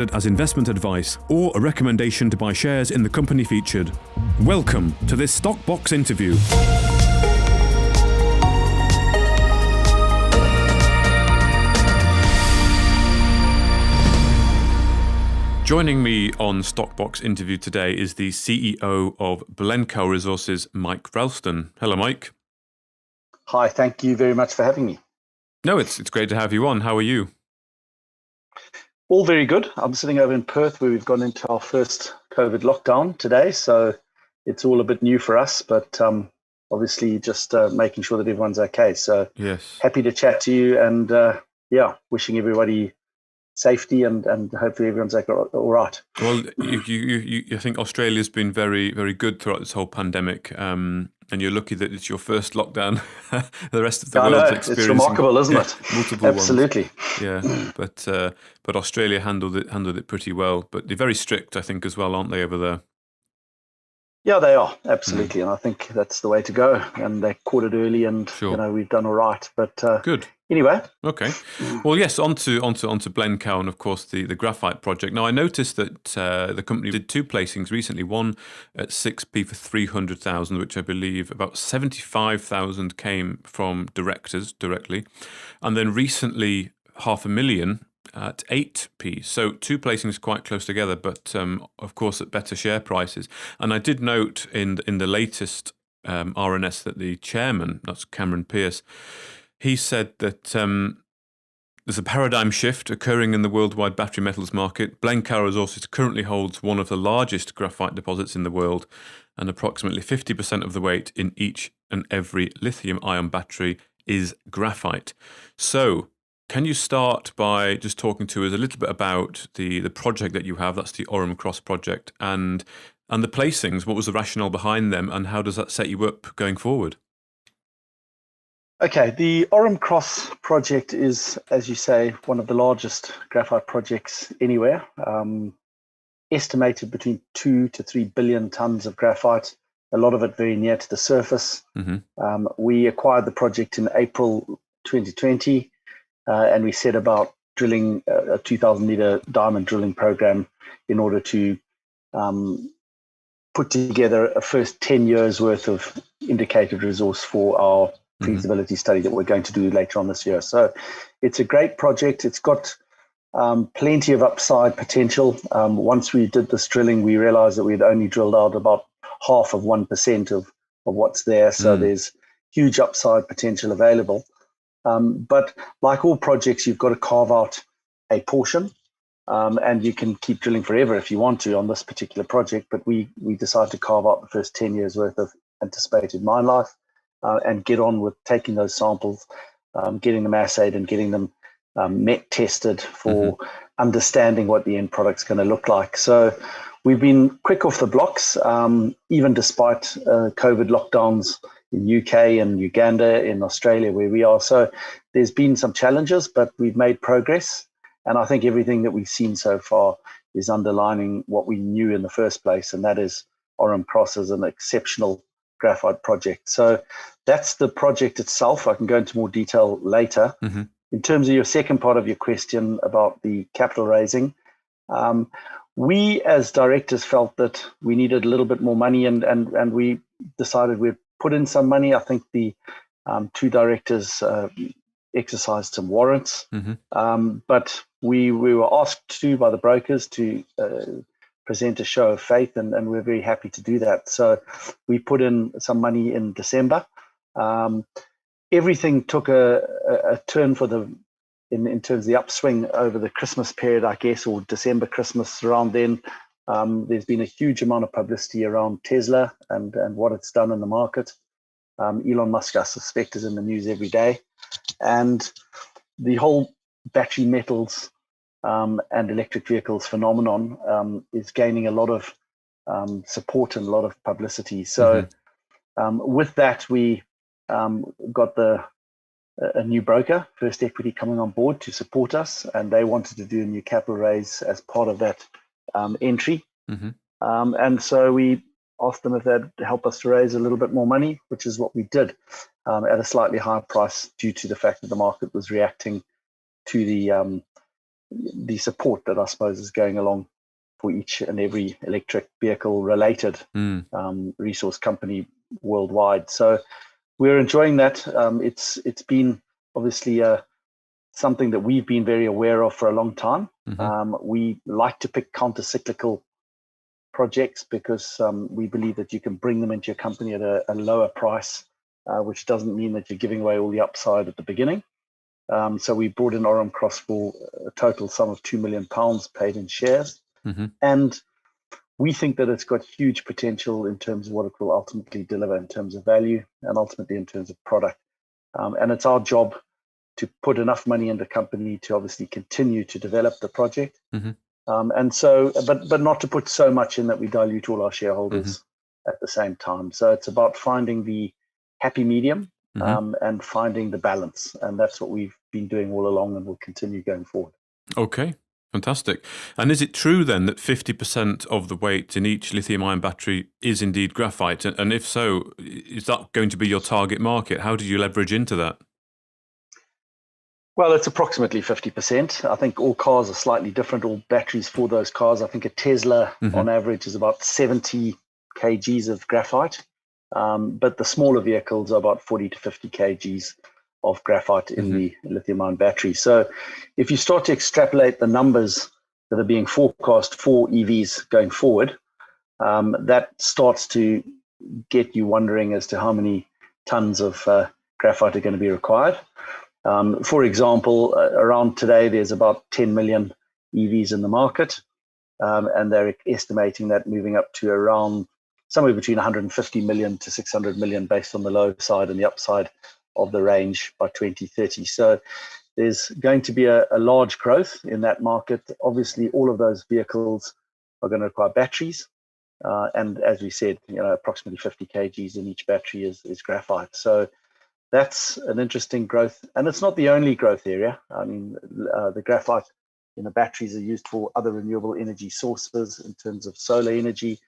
as investment advice or a recommendation to buy shares in the company featured. Welcome to this Stockbox interview. Joining me on Stockbox interview today is the CEO of Blencowe Resources, Mike Ralston. Hello, Mike. Hi, thank you very much for having me. No, it's great to have you on. How are you? All very good. I'm sitting over in Perth where we've gone into our first COVID lockdown today. So it's all a bit new for us, but obviously just making sure that everyone's okay. So yes, happy to chat to you and wishing everybody safety and hopefully everyone's all right. Well, you think Australia's been very, very good throughout this whole pandemic. And you're lucky that it's your first lockdown. The rest of the world's experiencing. It's remarkable, isn't it? Multiple Absolutely. ones. Yeah, but Australia handled it pretty well. But they're very strict, I think, as well, aren't they, over there? Yeah, they are, absolutely. And I think that's the way to go. And they caught it early and, sure. We've done all right. But good. Anyway. Okay. Well, yes, on to Blencowe and, of course, the Graphite Project. Now, I noticed that the company did two placings recently, one at 6p for 300,000, which I believe about 75,000 came from directors directly. And then recently, 500,000 at 8p. So two placings quite close together, but of course at better share prices. And I did note in the latest RNS that the chairman, that's Cameron Pearce, he said that there's a paradigm shift occurring in the worldwide battery metals market. Blencowe Resources currently holds one of the largest graphite deposits in the world, and approximately 50% of the weight in each and every lithium-ion battery is graphite. So can you start by just talking to us a little bit about the project that you have, that's the Orom-Cross Project, and the placings? What was the rationale behind them, and how does that set you up going forward? Okay, the Orom-Cross project is, as you say, one of the largest graphite projects anywhere. Estimated between 2 to 3 billion tons of graphite, a lot of it very near to the surface. Mm-hmm. We acquired the project in April 2020, and we set about drilling a 2,000-meter diamond drilling program in order to put together a first 10 years worth of indicated resource for our feasibility study that we're going to do later on this year. So it's a great project. It's got plenty of upside potential. Once we did this drilling, we realized that we'd only drilled out about 0.5% of what's there. So there's huge upside potential available. But like all projects, you've got to carve out a portion, and you can keep drilling forever if you want to on this particular project. But we decided to carve out the first 10 years worth of anticipated mine life. And get on with taking those samples, getting them assayed and getting them met tested for understanding what the end product's going to look like. So we've been quick off the blocks, even despite COVID lockdowns in UK and Uganda, in Australia where we are. So there's been some challenges, but we've made progress. And I think everything that we've seen so far is underlining what we knew in the first place, and that is Orom-Cross is an exceptional graphite project. So that's the project itself. I can go into more detail later. In terms of your second part of your question about the capital raising, we as directors felt that we needed a little bit more money, and we decided we'd put in some money. I think the two directors exercised some warrants, but we were asked to by the brokers to present a show of faith, and we're very happy to do that. So we put in some money in December. Everything took a turn in terms of the upswing over the Christmas period, I guess, or December, Christmas, around then. There's been a huge amount of publicity around Tesla and what it's done in the market. Elon Musk, I suspect, is in the news every day. And the whole battery metals and electric vehicles phenomenon is gaining a lot of support and a lot of publicity. So with that, we got a new broker, First Equity, coming on board to support us, and they wanted to do a new capital raise as part of that entry. And so we asked them if they'd help us to raise a little bit more money, which is what we did at a slightly higher price due to the fact that the market was reacting to the the support that I suppose is going along for each and every electric vehicle related resource company worldwide. So we're enjoying that. It's been obviously something that we've been very aware of for a long time. We like to pick counter-cyclical projects because we believe that you can bring them into your company at a lower price, which doesn't mean that you're giving away all the upside at the beginning. So we brought in Orom-Cross for a total sum of £2 million paid in shares. And we think that it's got huge potential in terms of what it will ultimately deliver in terms of value and ultimately in terms of product. And it's our job to put enough money in the company to obviously continue to develop the project. And so, but not to put so much in that we dilute all our shareholders at the same time. So it's about finding the happy medium and finding the balance. And that's what we've been doing all along and will continue going forward. Okay, fantastic. And is it true then that 50% of the weight in each lithium-ion battery is indeed graphite? And if so, is that going to be your target market? How do you leverage into that? Well, it's approximately 50%. I think all cars are slightly different, all batteries for those cars. I think a Tesla on average is about 70 kgs of graphite, but the smaller vehicles are about 40 to 50 kgs of graphite in the lithium-ion battery. So if you start to extrapolate the numbers that are being forecast for EVs going forward, that starts to get you wondering as to how many tons of graphite are going to be required. For example, around today, there's about 10 million EVs in the market, and they're estimating that moving up to around somewhere between 150 million to 600 million based on the low side and the upside of the range by 2030. So there's going to be a large growth in that market. Obviously, all of those vehicles are going to require batteries. And as we said, approximately 50 kgs in each battery is graphite. So that's an interesting growth. And it's not the only growth area. I mean, the graphite in the batteries are used for other renewable energy sources in terms of solar energy.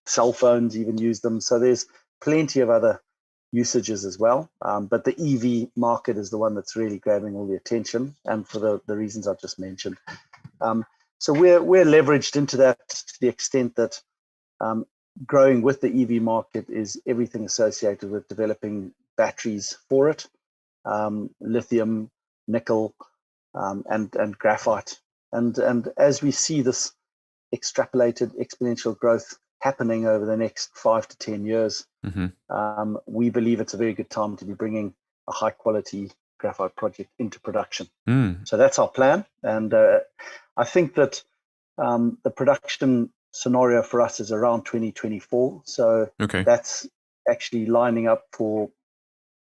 Cell phones even use them. So there's plenty of other usages as well. But the EV market is the one that's really grabbing all the attention, and for the reasons I've just mentioned. So we're leveraged into that to the extent that growing with the EV market is everything associated with developing batteries for it, lithium, nickel, and graphite. And as we see this extrapolated exponential growth happening over the next 5 to 10 years, we believe it's a very good time to be bringing a high quality graphite project into production. So that's our plan. And I think that the production scenario for us is around 2024. So that's actually lining up for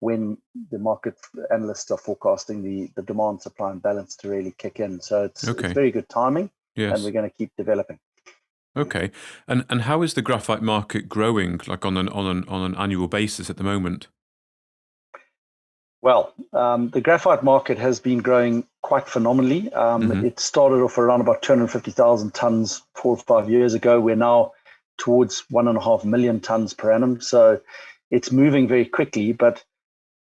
when the market analysts are forecasting the demand, supply and balance to really kick in. So it's very good timing, and we're going to keep developing. Okay, and how is the graphite market growing, like on an annual basis at the moment? Well, the graphite market has been growing quite phenomenally. It started off around about 250,000 tons 4 or 5 years ago. We're now towards 1.5 million tons per annum. So it's moving very quickly. But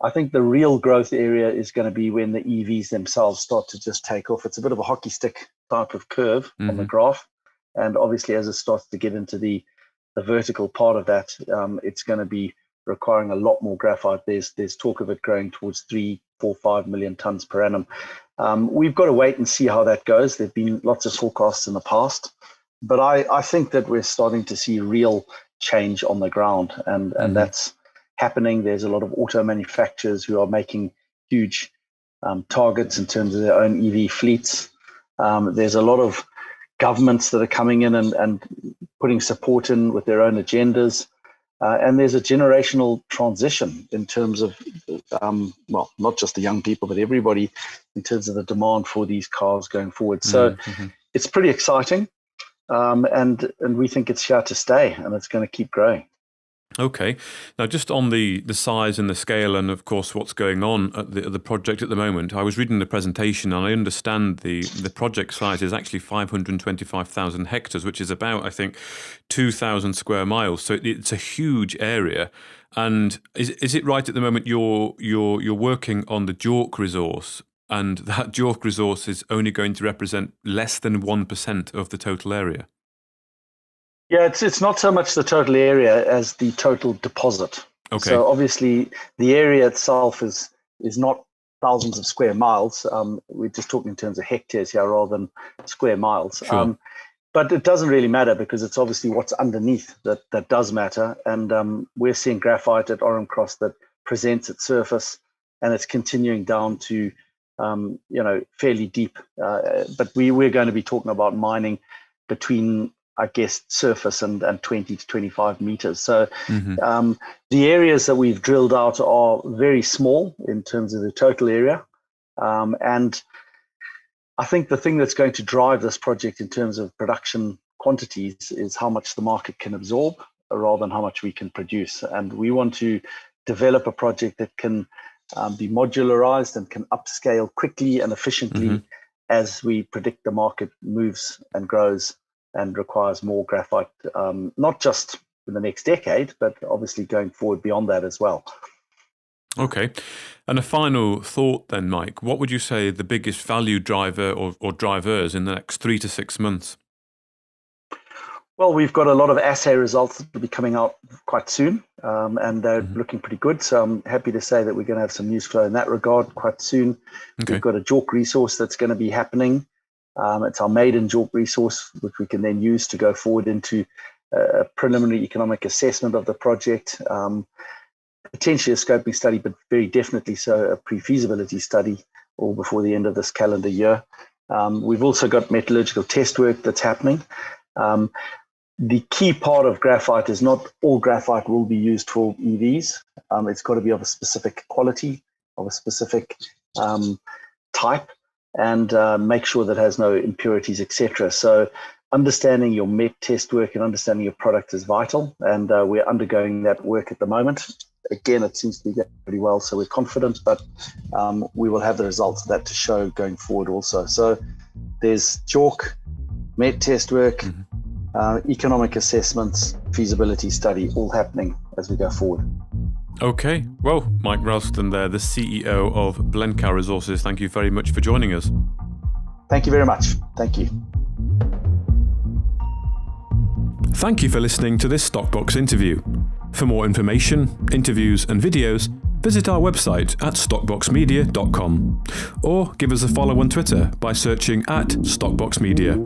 I think the real growth area is going to be when the EVs themselves start to just take off. It's a bit of a hockey stick type of curve on the graph. And obviously, as it starts to get into the vertical part of that, it's going to be requiring a lot more graphite. There's talk of it growing towards 3, 4, 5 million tons per annum. We've got to wait and see how that goes. There've been lots of forecasts in the past, but I think that we're starting to see real change on the ground, and that's happening. There's a lot of auto manufacturers who are making huge targets in terms of their own EV fleets. There's a lot of governments that are coming in and putting support in with their own agendas. And there's a generational transition in terms of, well, not just the young people, but everybody in terms of the demand for these cars going forward. So it's pretty exciting. And we think it's here to stay, and it's going to keep growing. Okay. Now, just on the size and the scale and, of course, what's going on at the project at the moment, I was reading the presentation and I understand the project size is actually 525,000 hectares, which is about, I think, 2,000 square miles. So it's a huge area. And is it right at the moment you're working on the JORC resource? and that JORC resource is only going to represent less than 1% of the total area. Yeah, it's not so much the total area as the total deposit. Okay. So obviously the area itself is not thousands of square miles. We're just talking in terms of hectares here rather than square miles. Sure. But it doesn't really matter because it's obviously what's underneath that does matter. And we're seeing graphite at Orom-Cross that presents its surface, and it's continuing down to fairly deep. But we're going to be talking about mining between, I guess, surface and 20 to 25 meters. So the areas that we've drilled out are very small in terms of the total area. And I think the thing that's going to drive this project in terms of production quantities is how much the market can absorb rather than how much we can produce. And we want to develop a project that can be modularized and can upscale quickly and efficiently as we predict the market moves and grows and requires more graphite, not just in the next decade, but obviously going forward beyond that as well. Okay. And a final thought then, Mike, what would you say the biggest value driver or drivers in the next 3 to 6 months? Well, we've got a lot of assay results that will be coming out quite soon, and they're looking pretty good. So I'm happy to say that we're going to have some news flow in that regard quite soon. Okay. We've got a JORC resource that's going to be happening. It's our maiden JORC resource, which we can then use to go forward into a preliminary economic assessment of the project, potentially a scoping study, but very definitely so a pre-feasibility study all before the end of this calendar year. We've also got metallurgical test work that's happening. The key part of graphite is not all graphite will be used for EVs. It's got to be of a specific quality, of a specific type, and make sure that it has no impurities, etc. So understanding your met test work and understanding your product is vital, and we're undergoing that work at the moment. Again, it seems to be going pretty well, so we're confident, but we will have the results of that to show going forward also. So there's JORC, met test work, economic assessments, feasibility study, all happening as we go forward. Okay, well, Mike Ralston there, the CEO of Blencowe Resources, thank you very much for joining us. Thank you very much. Thank you. Thank you for listening to this Stockbox interview. For more information, interviews and videos, visit our website at stockboxmedia.com or give us a follow on Twitter by searching @StockboxMedia.